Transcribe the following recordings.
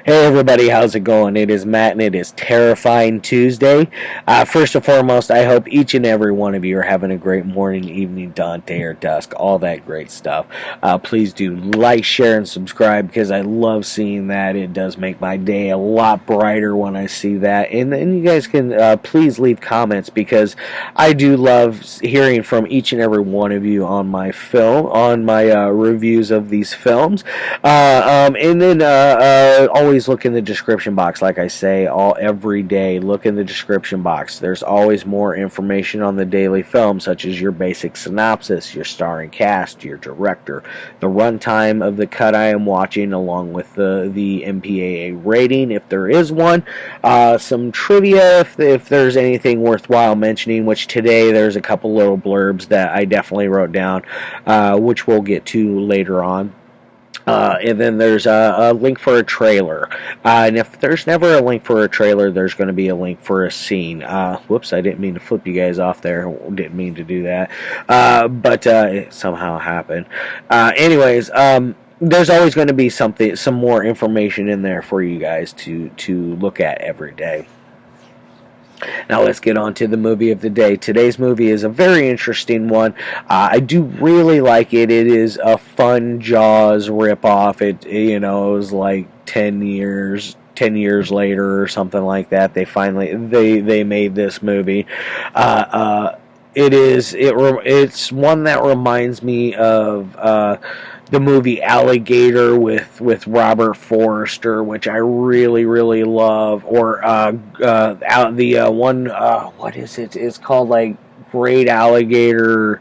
Hey everybody, how's it going? It is Matt and it is Terrifying Tuesday. First and foremost, I hope each and every one of you are having a great morning, evening, dawn, day, or dusk, all that great stuff. Please do like, share, and subscribe because I love seeing that. It does make my day a lot brighter when I see that. And then you guys can please leave comments because I do love hearing from each and every one of you on my reviews of these films. And then always look in the description box, like I say every day. Look in the description box. There's always more information on the daily film, such as your basic synopsis, your starring cast, your director, the runtime of the cut I am watching, along with the MPAA rating, if there is one, some trivia, if there's anything worthwhile mentioning, which today there's a couple little blurbs that I definitely wrote down, which we'll get to later on. And then there's a link for a trailer. And if there's never a link for a trailer, there's going to be a link for a scene. Whoops, I didn't mean to flip you guys off there. Didn't mean to do that. But it somehow happened. Anyways, there's always going to be some more information in there for you guys to look at every day. Now let's get on to the movie of the day. Today's movie is a very interesting one. I do really like it. It is a fun Jaws ripoff. It was like 10 years later or something like that. They made this movie. It's one that reminds me of the movie Alligator with Robert Forster, which I really, really love. Or what is it? It's called like Great Alligator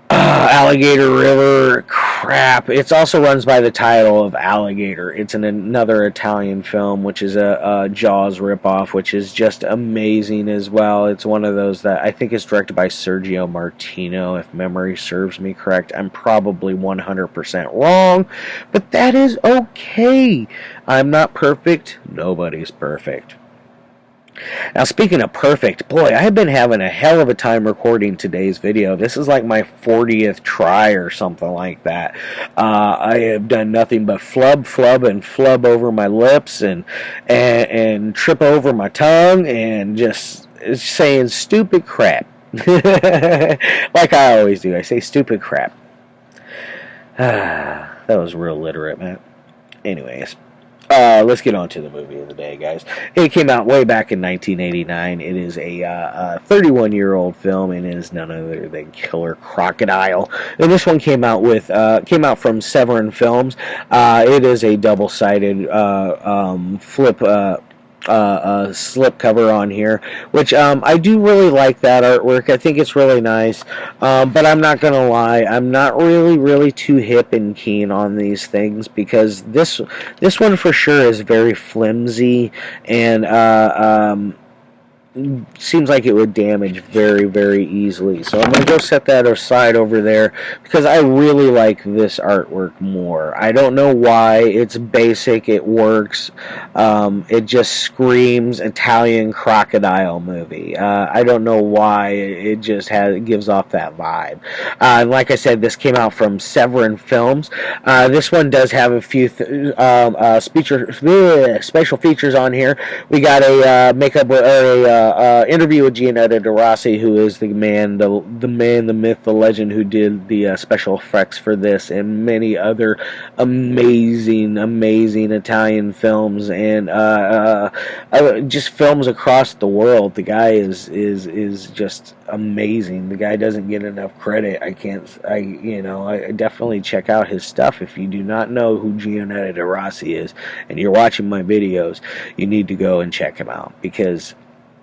River. Crap. It also runs by the title of Alligator. It's another Italian film, which is a Jaws ripoff, which is just amazing as well. It's one of those that I think is directed by Sergio Martino, if memory serves me correct. I'm probably 100% wrong, but that is okay. I'm not perfect. Nobody's perfect. Now, speaking of perfect, boy, I've been having a hell of a time recording today's video. This is like my 40th try or something like that. I have done nothing but flub, and flub over my lips and trip over my tongue and just saying stupid crap. Like I always do. I say stupid crap. That was real literate, man. Anyways. Let's get on to the movie of the day, guys. It came out way back in 1989. It is a 31-year-old film, and it is none other than Killer Crocodile. And this one came out from Severin Films. It is a double-sided slip cover on here, which I do really like that artwork. I think it's really nice, but I'm not gonna lie, I'm not really too hip and keen on these things because this one for sure is very flimsy and seems like it would damage very, very easily. So I'm going to go set that aside over there because I really like this artwork more. I don't know why. It's basic. It works. It just screams Italian crocodile movie. I don't know why. It just gives off that vibe. And like I said, this came out from Severin Films. This one does have a few special features on here. We got a interview with Gianetta De Rossi, who is the man, the myth, the legend, who did the special effects for this and many other amazing Italian films and just films across the world. The guy is just amazing. The guy doesn't get enough credit. I definitely check out his stuff. If you do not know who Gianetta De Rossi is and you're watching my videos, you need to go and check him out because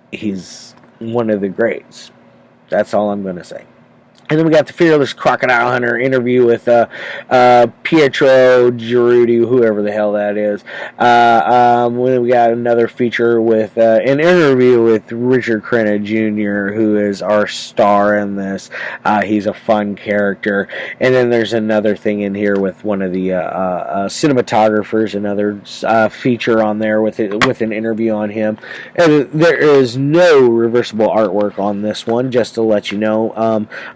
he's one of the greats. That's all I'm going to say. And then we got the Fearless Crocodile Hunter interview with Pietro Giroudi, whoever the hell that is. We got another feature with an interview with Richard Crenna Jr., who is our star in this. He's a fun character. And then there's another thing in here with one of the cinematographers, another feature on there with an interview on him. And there is no reversible artwork on this one, just to let you know.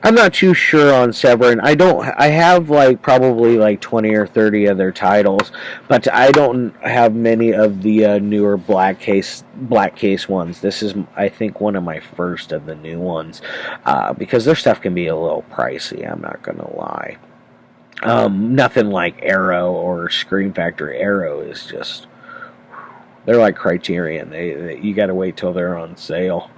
I'm not too sure on Severin. I have like probably like 20 or 30 of their titles, but I don't have many of the newer black case ones. This is, I think, one of my first of the new ones, because their stuff can be a little pricey. I'm not gonna lie. Nothing like Arrow or Scream Factory. Arrow is just, they're like Criterion. You got to wait till they're on sale.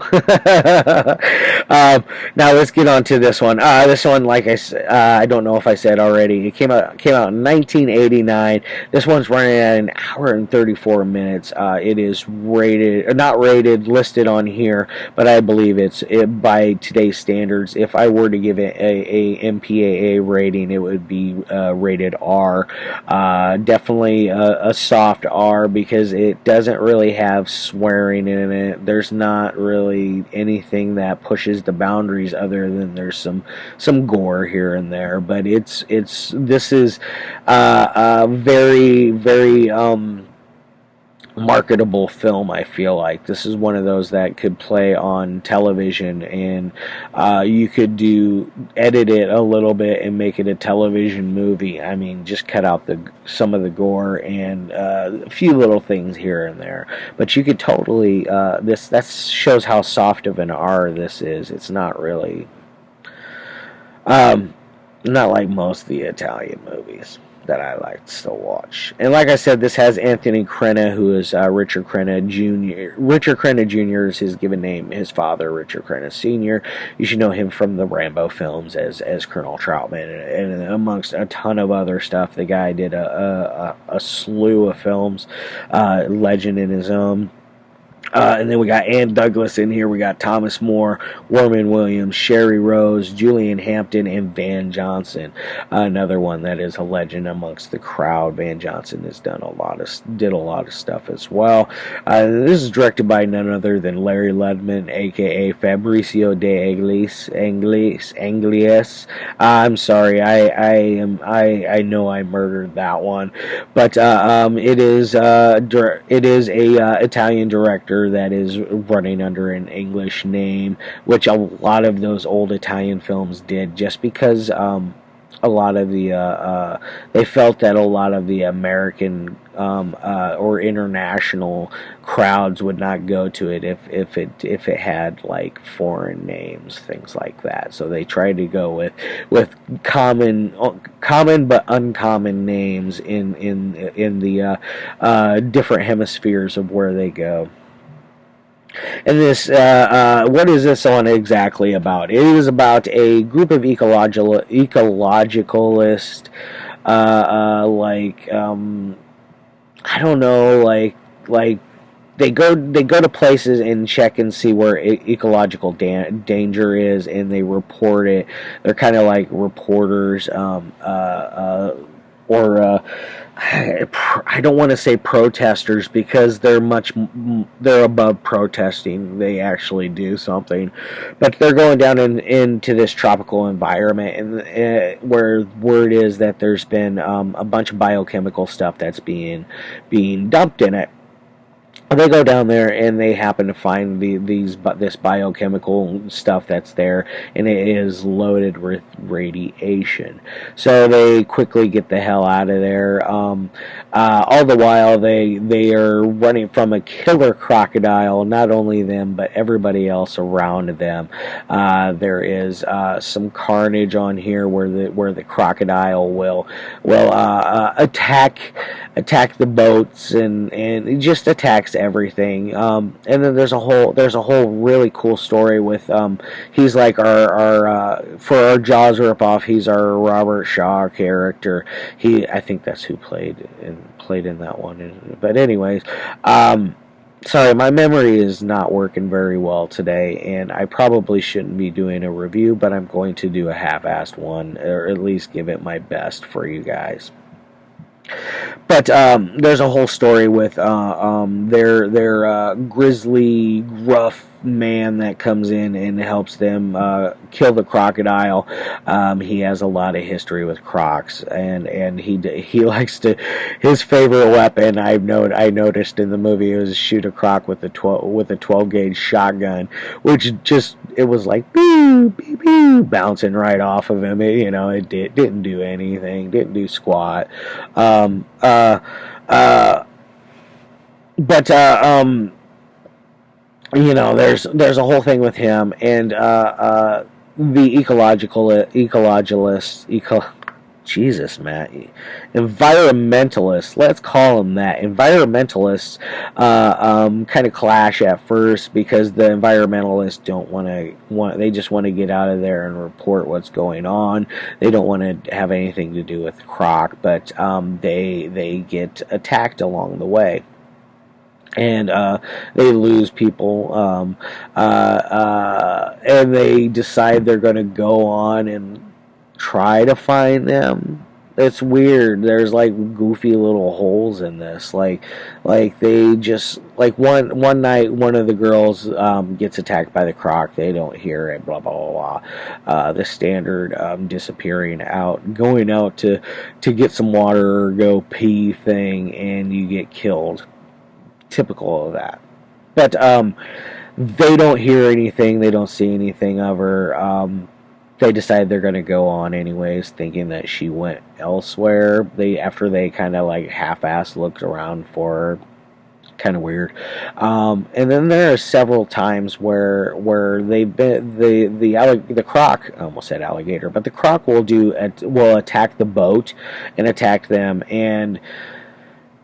Now let's get on to this one. This one, like I said, I don't know if I said already. It came out in 1989. This one's running at an hour and 34 minutes. It is not rated, listed on here, but I believe by today's standards. If I were to give it a MPAA rating, it would be rated R. Definitely a soft R, because it doesn't really have swearing in it. There's not really anything that pushes the boundaries, other than there's some gore here and there. But this is a very, very marketable film. I feel like this is one of those that could play on television, and you could edit it a little bit and make it a television movie. I mean, just cut out some of the gore and a few little things here and there, but you could totally that shows how soft of an R this is. It's not really not like most of the Italian movies that I like to still watch. And like I said, this has Anthony Crenna, who is Richard Crenna Jr. Richard Crenna Jr. is his given name. His father, Richard Crenna Sr. You should know him from the Rambo films as Colonel Troutman, and amongst a ton of other stuff. The guy did a slew of films, legend in his own. And then we got Ann Douglas in here. We got Thomas More, Worhman Williams, Sherrie Rose, Julian Hampton, and Van Johnson. Another one that is a legend amongst the crowd. Van Johnson has did a lot of stuff as well. This is directed by none other than Larry Ludman, aka Fabricio de Anglias. I'm sorry, I know I murdered that one, but it is a Italian director that is running under an English name, which a lot of those old Italian films did, just because a lot of the they felt that a lot of the American or international crowds would not go to it if it had like foreign names, things like that. So they tried to go with common but uncommon names in the different hemispheres of where they go. And this, what is this one exactly about? It is about a group of ecologicalists, I don't know, like they go to places and check and see where ecological danger is, and they report it. They're kind of like reporters, or I don't want to say protesters, because they're above protesting. They actually do something, but they're going down into this tropical environment, and where word is that there's been a bunch of biochemical stuff that's being dumped in it. They go down there and they happen to find this biochemical stuff that's there, and it is loaded with radiation. So they quickly get the hell out of there. All the while they are running from a killer crocodile. Not only them, but everybody else around them. There is some carnage on here where the crocodile will attack the boats, and it just attacks everything. And then there's a whole really cool story with he's like our for our Jaws ripoff, he's our Robert Shaw character. I think that's who played in that one. But anyways, sorry, my memory is not working very well today, and I probably shouldn't be doing a review, but I'm going to do a half-assed one, or at least give it my best for you guys. But there's a whole story with their grizzly, rough man that comes in and helps them kill the crocodile. He has a lot of history with crocs, and he likes to. His favorite weapon I noticed in the movie was shoot a croc with a 12 gauge shotgun, which just it was like boo, boo, boo, bouncing right off of him. It didn't do anything, didn't do squat. But there's a whole thing with him and the Jesus, Matt. Environmentalists, let's call them that. Environmentalists kind of clash at first because the environmentalists they just want to get out of there and report what's going on. They don't want to have anything to do with Croc, but they get attacked along the way. And they lose people, and they decide they're going to go on and try to find them. It's weird. There's like goofy little holes in this. Like they just like one night one of the girls gets attacked by the croc. They don't hear it. Blah blah blah blah. The standard disappearing out, going out to get some water or go pee thing, and you get killed. Typical of that. But they don't hear anything. They don't see anything of her. They decide they're going to go on anyways, thinking that she went elsewhere. After they kind of like half-assed looked around for her. Kind of weird. And then there are several times where they've been the croc, I almost said alligator, but the croc will attack the boat and attack them, and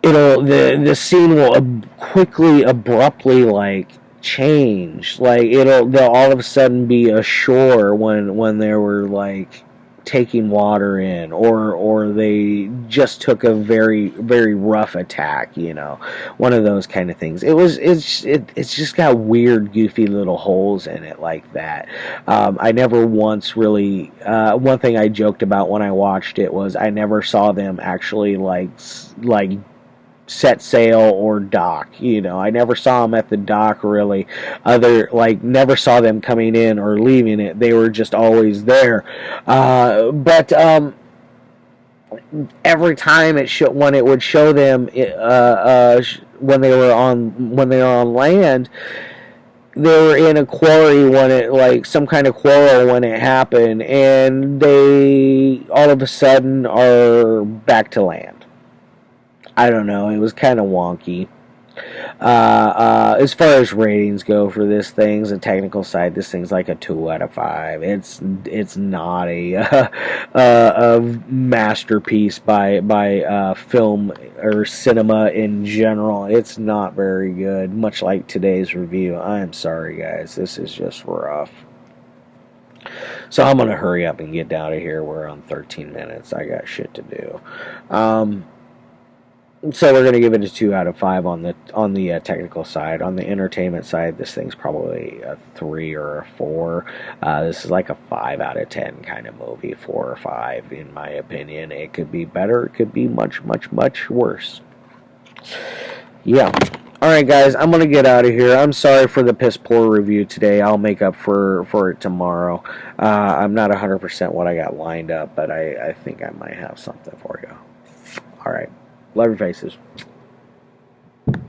the scene will quickly, abruptly, like, change. Like, they'll all of a sudden be ashore when they were, like, taking water in, or they just took a very, very rough attack, one of those kind of things. It's just got weird, goofy little holes in it like that. I never once really, one thing I joked about when I watched it was I never saw them actually, like set sail or dock. I never saw them at the dock really. Never saw them coming in or leaving it. They were just always there. But every time when it would show them when they were on land, they were in a quarry some kind of quarrel when it happened, and they all of a sudden are back to land. I don't know. It was kind of wonky. As far as ratings go for this thing's a technical side, this thing's like a 2 out of 5. It's not a masterpiece by film or cinema in general. It's not very good. Much like today's review. I'm sorry, guys. This is just rough. So I'm gonna hurry up and get out of here. We're on 13 minutes. I got shit to do. So we're going to give it a 2 out of 5 on the technical side. On the entertainment side, this thing's probably a 3 or a 4. This is like a 5 out of 10 kind of movie, 4 or 5 in my opinion. It could be better. It could be much, much, much worse. Yeah. Alright guys, I'm going to get out of here. I'm sorry for the piss poor review today. I'll make up for it tomorrow. I'm not 100% what I got lined up, but I think I might have something for you. Alright. Love your faces.